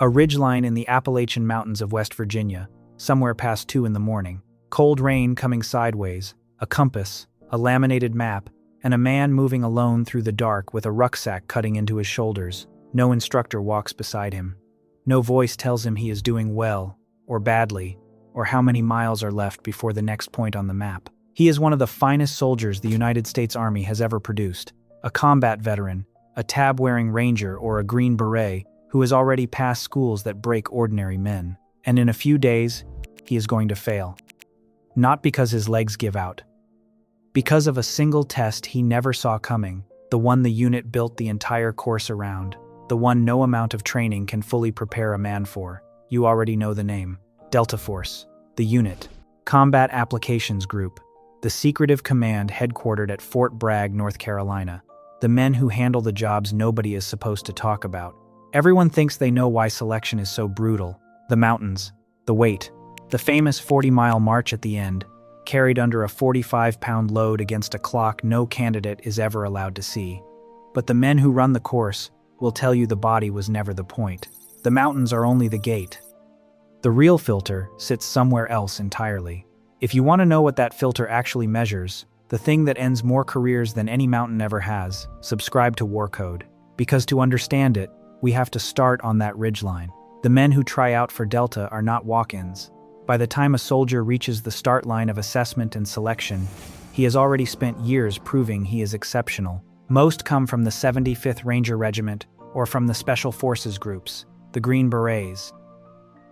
A ridgeline in the Appalachian Mountains of West Virginia, somewhere past 2 in the morning. Cold rain coming sideways, a compass, a laminated map, and a man moving alone through the dark with a rucksack cutting into his shoulders. No instructor walks beside him. No voice tells him he is doing well, or badly, or how many miles are left before the next point on the map. He is one of the finest soldiers the United States Army has ever produced, a combat veteran, a tab-wearing ranger or a Green Beret who has already passed schools that break ordinary men. And in a few days, he is going to fail. Not because his legs give out. Because of a single test he never saw coming, the one the unit built the entire course around, the one no amount of training can fully prepare a man for. You already know the name. Delta Force, the unit, Combat Applications Group, the secretive command headquartered at Fort Bragg, North Carolina, the men who handle the jobs nobody is supposed to talk about. Everyone thinks they know why selection is so brutal. The mountains, the weight, the famous 40-mile march at the end, carried under a 45-pound load against a clock no candidate is ever allowed to see. But the men who run the course will tell you the body was never the point. The mountains are only the gate. The real filter sits somewhere else entirely. If you want to know what that filter actually measures, the thing that ends more careers than any mountain ever has, subscribe to War Code. Because to understand it, we have to start on that ridgeline. The men who try out for Delta are not walk-ins. By the time a soldier reaches the start line of assessment and selection, he has already spent years proving he is exceptional. Most come from the 75th Ranger Regiment or from the Special Forces groups, the Green Berets.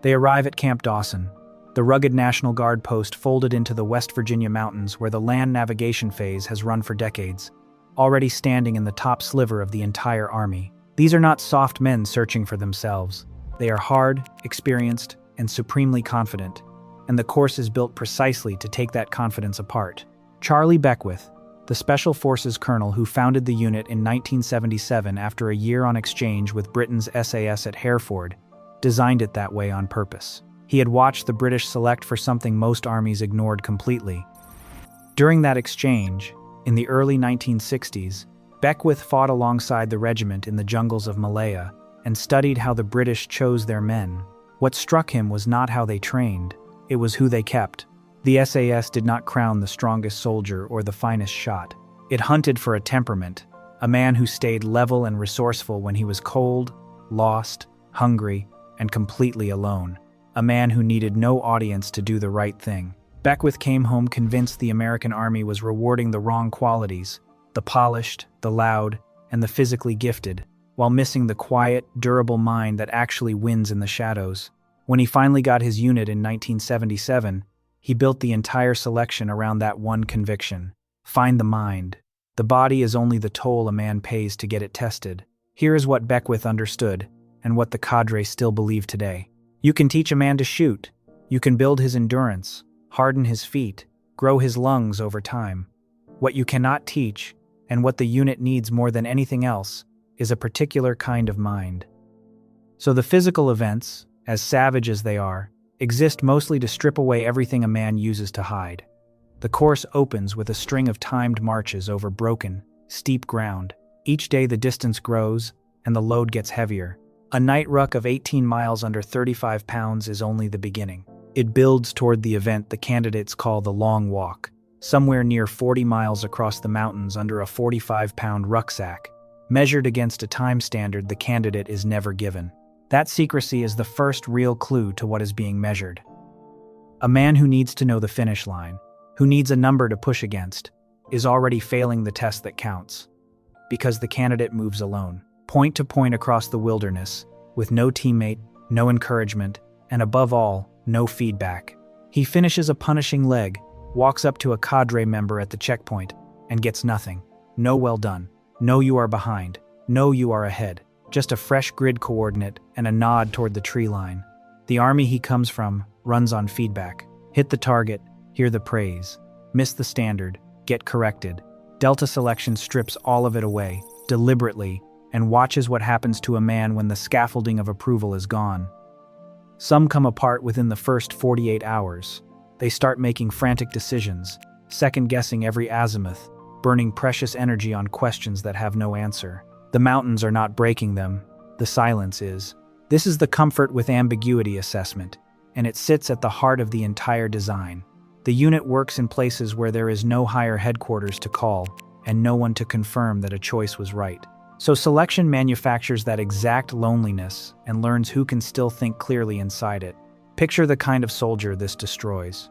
They arrive at Camp Dawson, the rugged National Guard post folded into the West Virginia mountains where the land navigation phase has run for decades, already standing in the top sliver of the entire Army. These are not soft men searching for themselves. They are hard, experienced, and supremely confident, and the course is built precisely to take that confidence apart. Charlie Beckwith, the Special Forces colonel who founded the unit in 1977 after a year on exchange with Britain's SAS at Hereford, designed it that way on purpose. He had watched the British select for something most armies ignored completely. During that exchange, in the early 1960s, Beckwith fought alongside the regiment in the jungles of Malaya and studied how the British chose their men. What struck him was not how they trained, it was who they kept. The SAS did not crown the strongest soldier or the finest shot. It hunted for a temperament, a man who stayed level and resourceful when he was cold, lost, hungry, and completely alone. A man who needed no audience to do the right thing. Beckwith came home convinced the American Army was rewarding the wrong qualities, the polished, the loud, and the physically gifted, while missing the quiet, durable mind that actually wins in the shadows. When he finally got his unit in 1977, he built the entire selection around that one conviction. Find the mind. The body is only the toll a man pays to get it tested. Here is what Beckwith understood, and what the cadre still believe today. You can teach a man to shoot. You can build his endurance, harden his feet, grow his lungs over time. What you cannot teach, and what the unit needs more than anything else, is a particular kind of mind. So the physical events, as savage as they are, exist mostly to strip away everything a man uses to hide. The course opens with a string of timed marches over broken, steep ground. Each day the distance grows, and the load gets heavier. A night ruck of 18 miles under 35 pounds is only the beginning. It builds toward the event the candidates call the Long Walk, somewhere near 40 miles across the mountains under a 45-pound rucksack. Measured against a time standard the candidate is never given. That secrecy is the first real clue to what is being measured. A man who needs to know the finish line, who needs a number to push against, is already failing the test that counts. Because the candidate moves alone, point to point across the wilderness, with no teammate, no encouragement, and above all, no feedback. He finishes a punishing leg, walks up to a cadre member at the checkpoint, and gets nothing. No well done. No you are behind. No you are ahead. Just a fresh grid coordinate and a nod toward the tree line. The army he comes from runs on feedback. Hit the target, hear the praise. Miss the standard, get corrected. Delta Selection strips all of it away, deliberately, and watches what happens to a man when the scaffolding of approval is gone. Some come apart within the first 48 hours. They start making frantic decisions, second-guessing every azimuth, burning precious energy on questions that have no answer. The mountains are not breaking them, the silence is. This is the comfort with ambiguity assessment, and it sits at the heart of the entire design. The unit works in places where there is no higher headquarters to call and no one to confirm that a choice was right. So selection manufactures that exact loneliness and learns who can still think clearly inside it. Picture the kind of soldier this destroys.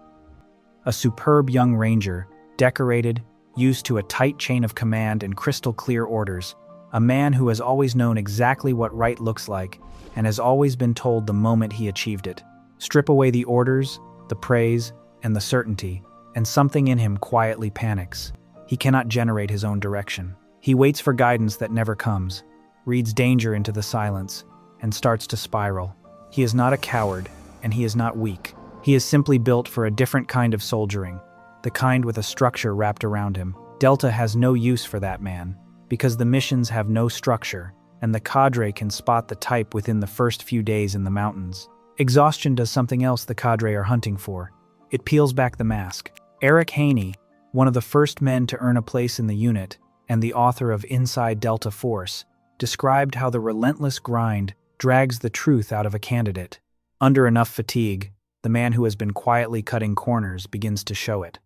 A superb young ranger, decorated, used to a tight chain of command and crystal-clear orders, a man who has always known exactly what right looks like and has always been told the moment he achieved it. Strip away the orders, the praise, and the certainty, and something in him quietly panics. He cannot generate his own direction. He waits for guidance that never comes, reads danger into the silence, and starts to spiral. He is not a coward, and he is not weak. He is simply built for a different kind of soldiering, the kind with a structure wrapped around him. Delta has no use for that man, because the missions have no structure, and the cadre can spot the type within the first few days in the mountains. Exhaustion does something else the cadre are hunting for. It peels back the mask. Eric Haney, one of the first men to earn a place in the unit, and the author of Inside Delta Force, described how the relentless grind drags the truth out of a candidate. Under enough fatigue, the man who has been quietly cutting corners begins to show it.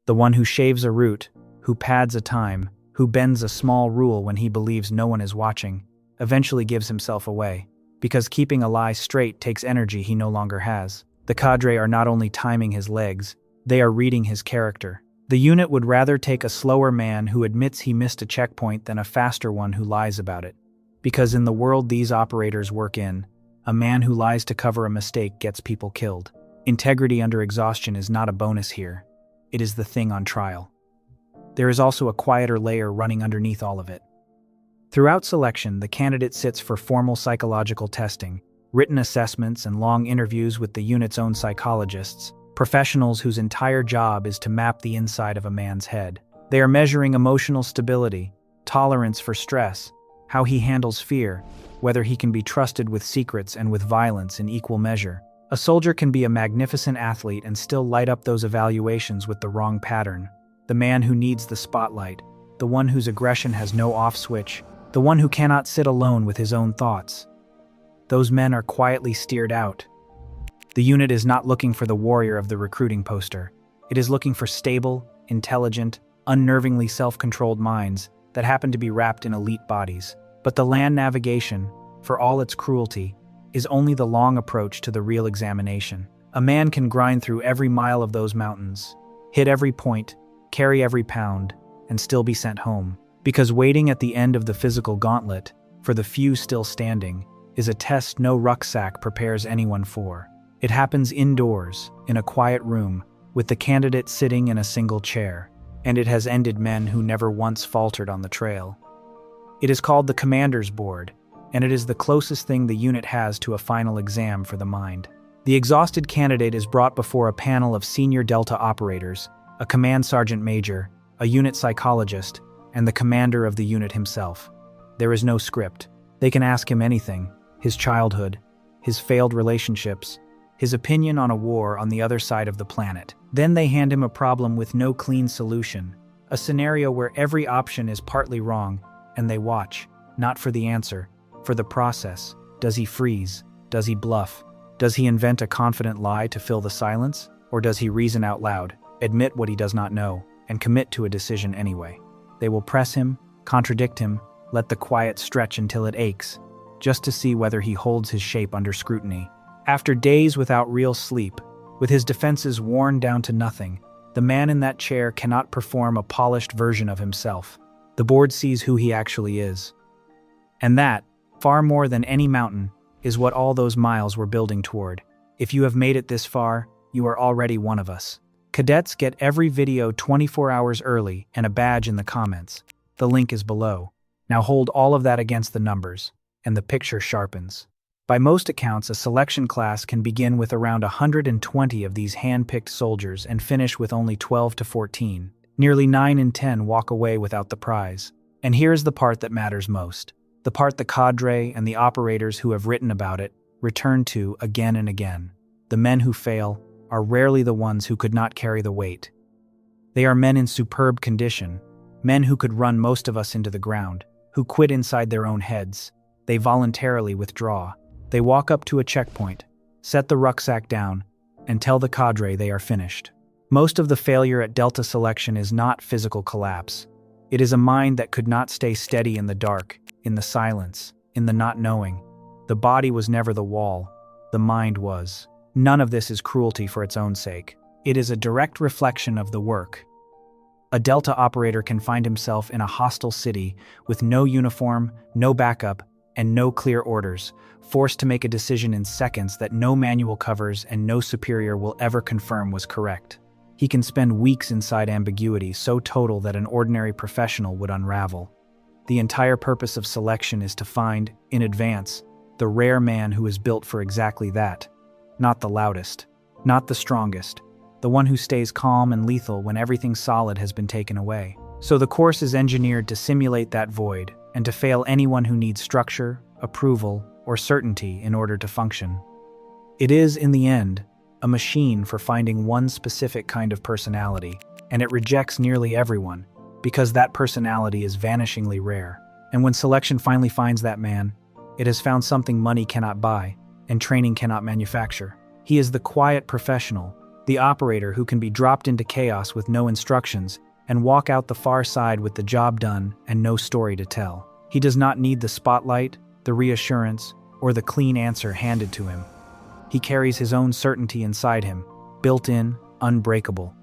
The one who shaves a route, who pads a time, who bends a small rule when he believes no one is watching, eventually gives himself away, because keeping a lie straight takes energy he no longer has. The cadre are not only timing his legs, they are reading his character. The unit would rather take a slower man who admits he missed a checkpoint than a faster one who lies about it. Because in the world these operators work in, a man who lies to cover a mistake gets people killed. Integrity under exhaustion is not a bonus here. It is the thing on trial. There is also a quieter layer running underneath all of it. Throughout selection, the candidate sits for formal psychological testing, written assessments, and long interviews with the unit's own psychologists, professionals whose entire job is to map the inside of a man's head. They are measuring emotional stability, tolerance for stress, how he handles fear, whether he can be trusted with secrets and with violence in equal measure. A soldier can be a magnificent athlete and still light up those evaluations with the wrong pattern. The man who needs the spotlight, the one whose aggression has no off switch, the one who cannot sit alone with his own thoughts. Those men are quietly steered out. The unit is not looking for the warrior of the recruiting poster. It is looking for stable, intelligent, unnervingly self-controlled minds that happen to be wrapped in elite bodies. But the land navigation, for all its cruelty, is only the long approach to the real examination. A man can grind through every mile of those mountains, hit every point, carry every pound, and still be sent home. Because waiting at the end of the physical gauntlet, for the few still standing, is a test no rucksack prepares anyone for. It happens indoors, in a quiet room, with the candidate sitting in a single chair, and it has ended men who never once faltered on the trail. It is called the Commander's Board, and it is the closest thing the unit has to a final exam for the mind. The exhausted candidate is brought before a panel of senior Delta operators, a command sergeant major, a unit psychologist, and the commander of the unit himself. There is no script. They can ask him anything: his childhood, his failed relationships, his opinion on a war on the other side of the planet. Then they hand him a problem with no clean solution, a scenario where every option is partly wrong, and they watch, not for the answer, for the process. Does he freeze? Does he bluff? Does he invent a confident lie to fill the silence? Or does he reason out loud, admit what he does not know, and commit to a decision anyway? They will press him, contradict him, let the quiet stretch until it aches, just to see whether he holds his shape under scrutiny. After days without real sleep, with his defenses worn down to nothing, the man in that chair cannot perform a polished version of himself. The board sees who he actually is. And that, far more than any mountain, is what all those miles were building toward. If you have made it this far, you are already one of us. Cadets get every video 24 hours early and a badge in the comments. The link is below. Now hold all of that against the numbers, and the picture sharpens. By most accounts, a selection class can begin with around 120 of these hand-picked soldiers and finish with only 12 to 14. Nearly 9 in 10 walk away without the prize. And here's the part that matters most. The part the cadre and the operators who have written about it return to again and again. The men who fail are rarely the ones who could not carry the weight. They are men in superb condition, men who could run most of us into the ground, who quit inside their own heads. They voluntarily withdraw. They walk up to a checkpoint, set the rucksack down, and tell the cadre they are finished. Most of the failure at Delta Selection is not physical collapse. It is a mind that could not stay steady in the dark, in the silence, in the not knowing. The body was never the wall, the mind was. None of this is cruelty for its own sake. It is a direct reflection of the work. A Delta operator can find himself in a hostile city with no uniform, no backup, and no clear orders, forced to make a decision in seconds that no manual covers and no superior will ever confirm was correct. He can spend weeks inside ambiguity so total that an ordinary professional would unravel. The entire purpose of selection is to find, in advance, the rare man who is built for exactly that. Not the loudest, not the strongest, the one who stays calm and lethal when everything solid has been taken away. So the course is engineered to simulate that void and to fail anyone who needs structure, approval, or certainty in order to function. It is, in the end, a machine for finding one specific kind of personality, and it rejects nearly everyone, because that personality is vanishingly rare. And when selection finally finds that man, it has found something money cannot buy, and training cannot manufacture. He is the quiet professional, the operator who can be dropped into chaos with no instructions, and walk out the far side with the job done and no story to tell. He does not need the spotlight, the reassurance, or the clean answer handed to him. He carries his own certainty inside him, built-in, unbreakable.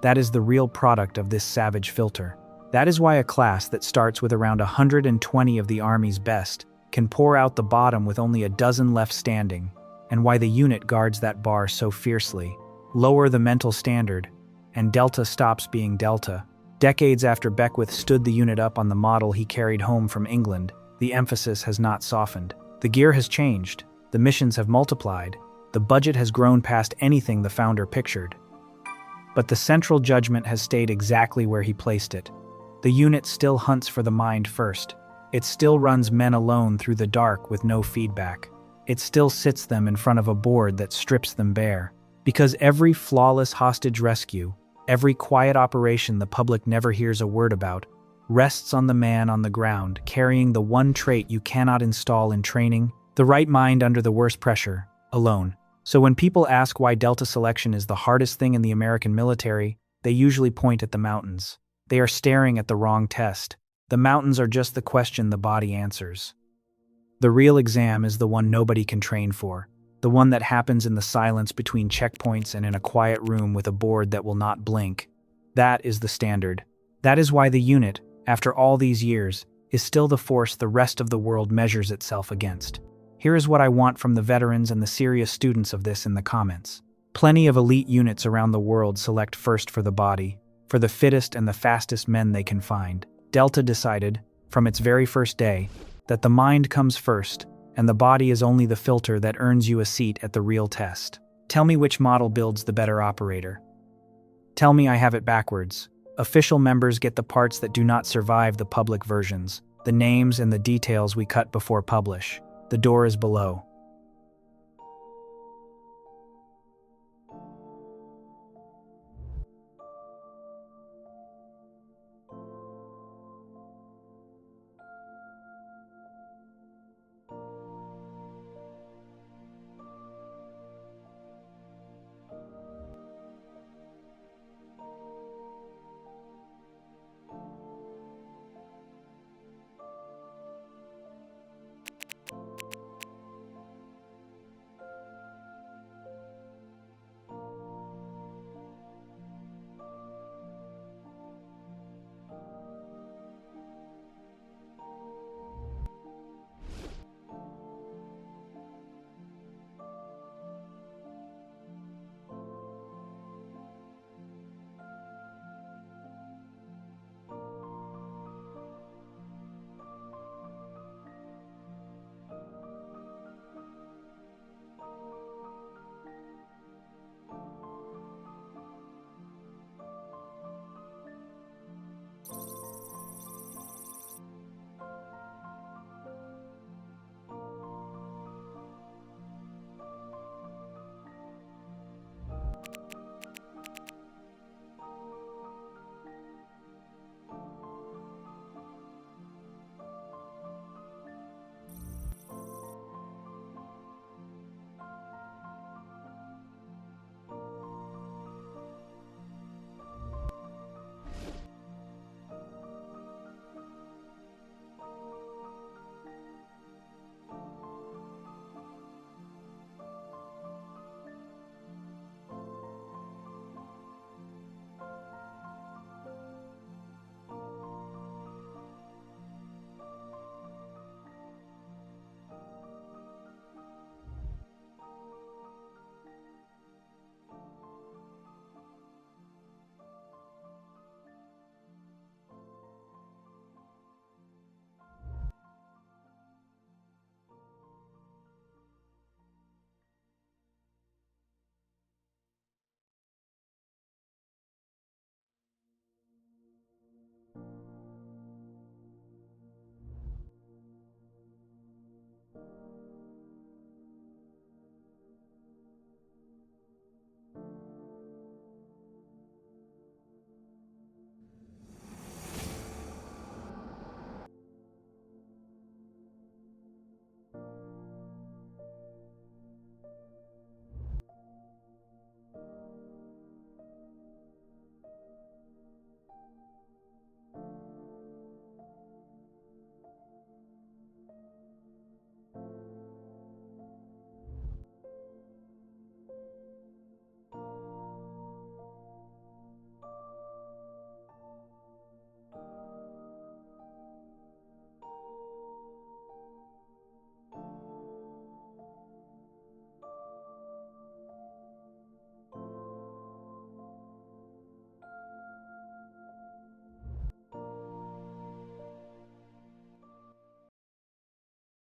That is the real product of this savage filter. That is why a class that starts with around 120 of the Army's best can pour out the bottom with only a dozen left standing, and why the unit guards that bar so fiercely. Lower the mental standard, and Delta stops being Delta. Decades after Beckwith stood the unit up on the model he carried home from England, the emphasis has not softened. The gear has changed, the missions have multiplied, the budget has grown past anything the founder pictured. But the central judgment has stayed exactly where he placed it. The unit still hunts for the mind first. It still runs men alone through the dark with no feedback. It still sits them in front of a board that strips them bare. Because every flawless hostage rescue, every quiet operation the public never hears a word about, rests on the man on the ground carrying the one trait you cannot install in training, the right mind under the worst pressure, alone. So when people ask why Delta Selection is the hardest thing in the American military, they usually point at the mountains. They are staring at the wrong test. The mountains are just the question the body answers. The real exam is the one nobody can train for, the one that happens in the silence between checkpoints and in a quiet room with a board that will not blink. That is the standard. That is why the unit, after all these years, is still the force the rest of the world measures itself against. Here is what I want from the veterans and the serious students of this in the comments. Plenty of elite units around the world select first for the body, for the fittest and the fastest men they can find. Delta decided, from its very first day, that the mind comes first, and the body is only the filter that earns you a seat at the real test. Tell me which model builds the better operator. Tell me I have it backwards. Official members get the parts that do not survive the public versions, the names and the details we cut before publish. The door is below.